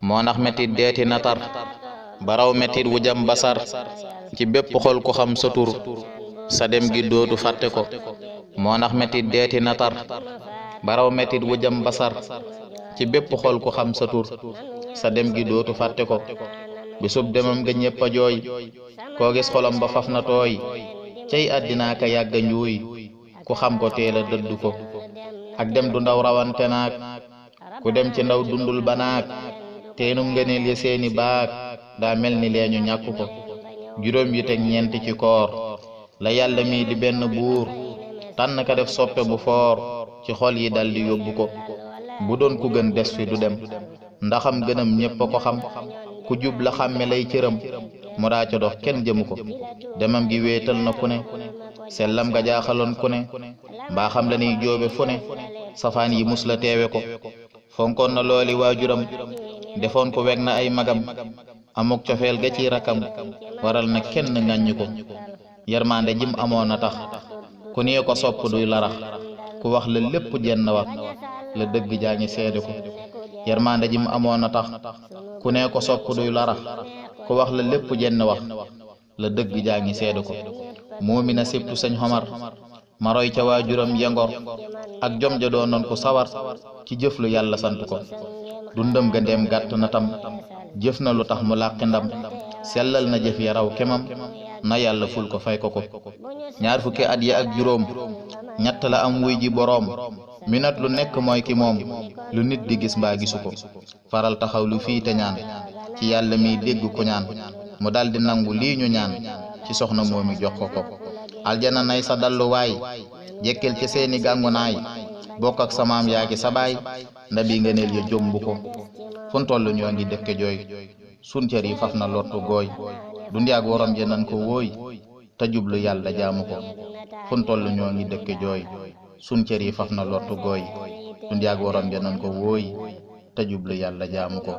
moo nax metit deeti natar baraw metit wu jam basar ci bépp xol ku xam sa tur sa dem gi dootu fàtte ko moo nax metit deeti natar baraw metit wu jam basar ci bépp xol ku xam sa tur sa dem gi dootu fàtte ko bisub demam nga ñépp a jooy koo gis xolam ba faf na tooy cey àddinaa ka yàgga njuuy ku xam ko teela dëddu ko ak dem du ndaw rawante naak ku dem ci ndaw dundul banaak teenum ngëneel ya seeni baak daa mel ni leeñu ñàkk ko juróom yi teg ñeent ci koor la yàlla mi di benn buur tànn ka def soppe bu foor ci xol yi dal di yóbbu ko bu doon ku gën des fi du dem ndaxam gënam ñépp a ko xam ku jub la xàmme lay cëram mu daa ca dox kenn jëmu ko demam gi wéetal na ku ne sellam nga jaaxaloon ku ne mbaa xam la niy joobe fu ne safaan yi mus la teewe ko fonkoon na looli waajuram defoon ko weg na ay magam amuk cofeel ga ci rakam waral na kenn ŋàññi ko yermande jim amoon na tax ku nee ko sopp duy larax ku wax la lépp jenn wax la dëgg jaa ngi seede ko yermande jim amoon na tax ku nee ko sopp duy larax ku wax la lépp jenn wax la dëgg jaa ngi seede ko moomi na séppu sëñ xomar maroy ca waajuram yengor ak jom ja doonoon ko sawar ci jëf lu yàlla sant ko dundam ga ndeem gàtt na tam jëf na lu tax mu làqi ndam sellal na jëf ya raw kemam na yàlla ful ko fay ko ko ñaar fukki at yi ak juróom ñett la am wuy ji boroom minat lu nekk mooy ki moom lu nit di gis mbaa gisu ko faral taxaw lu fii te ñaan ci yàlla miy dégg ku ñaan mu daldi nangu lii ñu ñaan ci soxna moomi jox ko ko aljana nay sa dalluwaay jekkil ci seeni gàngunaay bokk ak samaam yaa ki sabaay ndabi ngëneel ya jombu ko fun tollu ñoo ngi dëkke jooy sun cër yi faf na lottu gooy dundiyaag worom je nan ko wooy te jublu yàlla jaamu ko fun tollu ñoo ngi dëkke jooy sun cër yi faf na lottu gooy dundiyaag worom je nan ko wooy te jublu yàlla jaamu ko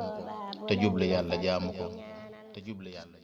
te jublu yàlla jaamu ko te jublu yàlla